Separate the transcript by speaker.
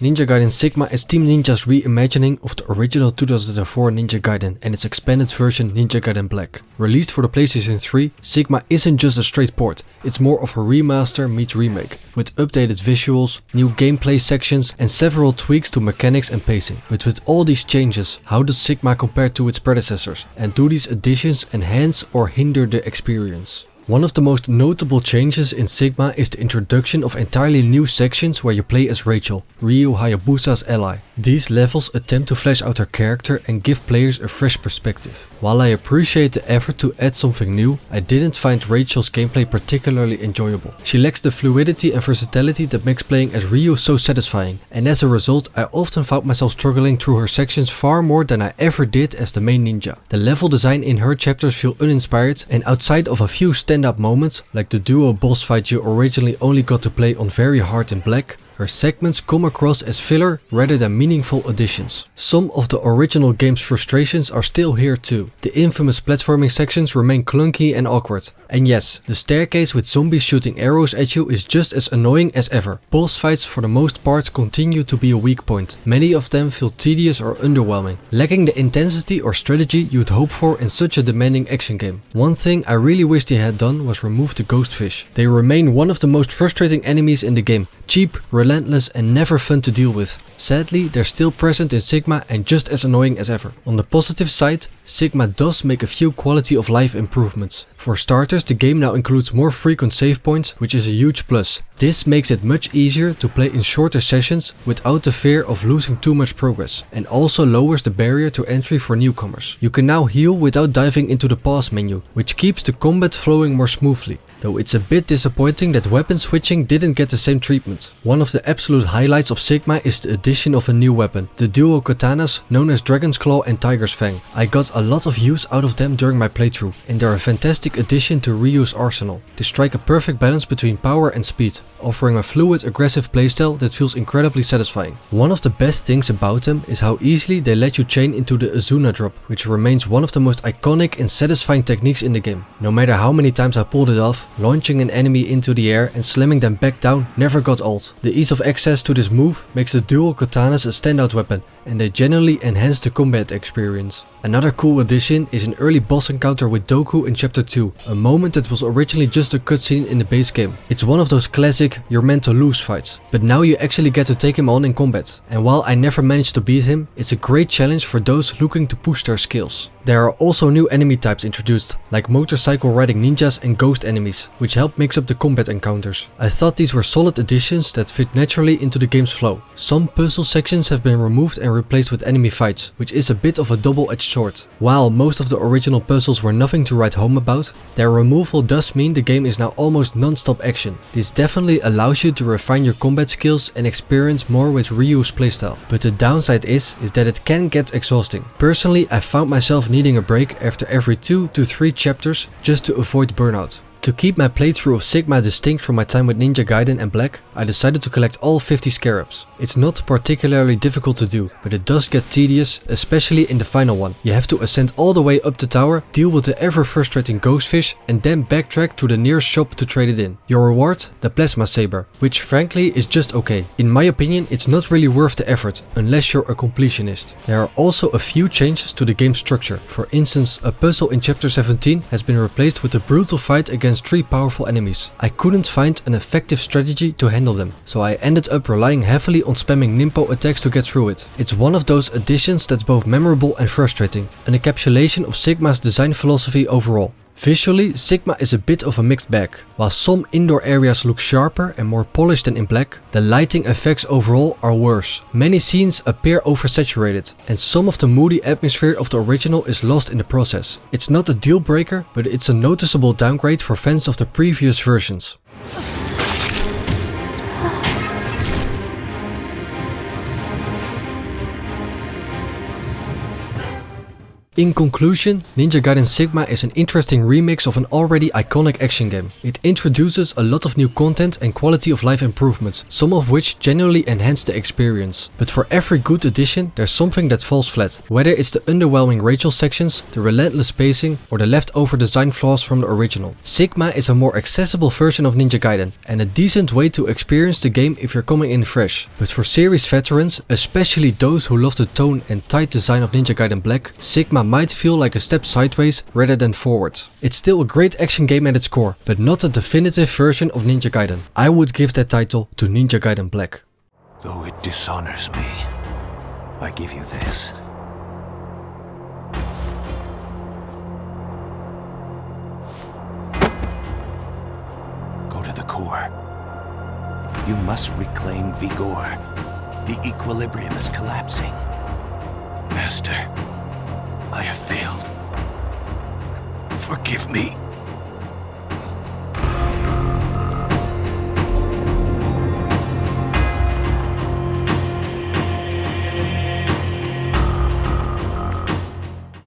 Speaker 1: Ninja Gaiden Sigma is Team Ninja's reimagining of the original 2004 Ninja Gaiden and its expanded version Ninja Gaiden Black. Released for the PlayStation 3, Sigma isn't just a straight port, it's more of a remaster-meets-remake, with updated visuals, new gameplay sections and several tweaks to mechanics and pacing. But with all these changes, how does Sigma compare to its predecessors, and do these additions enhance or hinder the experience? One of the most notable changes in Sigma is the introduction of entirely new sections where you play as Rachel, Ryu Hayabusa's ally. These levels attempt to flesh out her character and give players a fresh perspective. While I appreciate the effort to add something new, I didn't find Rachel's gameplay particularly enjoyable. She lacks the fluidity and versatility that makes playing as Ryu so satisfying, and as a result I often found myself struggling through her sections far more than I ever did as the main ninja. The level design in her chapters feel uninspired, and outside of a few stand-up moments, like the duo boss fight you originally only got to play on very hard in Black, her segments come across as filler rather than meaningful additions. Some of the original game's frustrations are still here too. The infamous platforming sections remain clunky and awkward. And yes, the staircase with zombies shooting arrows at you is just as annoying as ever. Boss fights for the most part continue to be a weak point. Many of them feel tedious or underwhelming, lacking the intensity or strategy you'd hope for in such a demanding action game. One thing I really wish they had done was remove the ghost fish. They remain one of the most frustrating enemies in the game. Cheap, relentless and never fun to deal with. Sadly, they're still present in Sigma and just as annoying as ever. On the positive side, Sigma does make a few quality of life improvements. For starters, the game now includes more frequent save points, which is a huge plus. This makes it much easier to play in shorter sessions without the fear of losing too much progress, and also lowers the barrier to entry for newcomers. You can now heal without diving into the pause menu, which keeps the combat flowing more smoothly. Though it's a bit disappointing that weapon switching didn't get the same treatment. One of the absolute highlights of Sigma is the addition of a new weapon, the duo katanas known as Dragon's Claw and Tiger's Fang. I got a lot of use out of them during my playthrough, and they're a fantastic addition to Ryu's arsenal. They strike a perfect balance between power and speed, offering a fluid, aggressive playstyle that feels incredibly satisfying. One of the best things about them is how easily they let you chain into the Azuna drop, which remains one of the most iconic and satisfying techniques in the game. No matter how many times I pulled it off, launching an enemy into the air and slamming them back down never got old. The ease of access to this move makes the dual katanas a standout weapon, and they genuinely enhance the combat experience. Another cool addition is an early boss encounter with Doku in Chapter 2, a moment that was originally just a cutscene in the base game. It's one of those classic you're meant to lose fights, but now you actually get to take him on in combat. And while I never managed to beat him, it's a great challenge for those looking to push their skills. There are also new enemy types introduced, like motorcycle riding ninjas and ghost enemies, which help mix up the combat encounters. I thought these were solid additions that fit naturally into the game's flow. Some puzzle sections have been removed and replaced with enemy fights, which is a bit of a double-edged sword. While most of the original puzzles were nothing to write home about, their removal does mean the game is now almost non-stop action. This definitely allows you to refine your combat skills and experience more with Ryu's playstyle. But the downside is that it can get exhausting. Personally, I found myself needing a break after every 2 to 3 chapters just to avoid burnout. To keep my playthrough of Sigma distinct from my time with Ninja Gaiden and Black, I decided to collect all 50 scarabs. It's not particularly difficult to do, but it does get tedious, especially in the final one. You have to ascend all the way up the tower, deal with the ever frustrating ghost fish, and then backtrack to the nearest shop to trade it in. Your reward? The plasma saber, which frankly is just okay. In my opinion, it's not really worth the effort, unless you're a completionist. There are also a few changes to the game's structure. For instance, a puzzle in Chapter 17 has been replaced with a brutal fight against 3 powerful enemies. I couldn't find an effective strategy to handle them, so I ended up relying heavily on spamming Nimpo attacks to get through it. It's one of those additions that's both memorable and frustrating, an encapsulation of Sigma's design philosophy overall. Visually, Sigma is a bit of a mixed bag. While some indoor areas look sharper and more polished than in Black, the lighting effects overall are worse. Many scenes appear oversaturated, and some of the moody atmosphere of the original is lost in the process. It's not a deal breaker, but it's a noticeable downgrade for fans of the previous versions. In conclusion, Ninja Gaiden Sigma is an interesting remix of an already iconic action game. It introduces a lot of new content and quality of life improvements, some of which genuinely enhance the experience. But for every good addition, there's something that falls flat, whether it's the underwhelming Rachel sections, the relentless pacing, or the leftover design flaws from the original. Sigma is a more accessible version of Ninja Gaiden, and a decent way to experience the game if you're coming in fresh. But for series veterans, especially those who love the tone and tight design of Ninja Gaiden Black, Sigma might feel like a step sideways rather than forward. It's still a great action game at its core, but not a definitive version of Ninja Gaiden. I would give that title to Ninja Gaiden Black.
Speaker 2: Though it dishonors me, I give you this. Go to the core. You must reclaim vigor. The equilibrium is collapsing. Master, I have failed. Forgive me.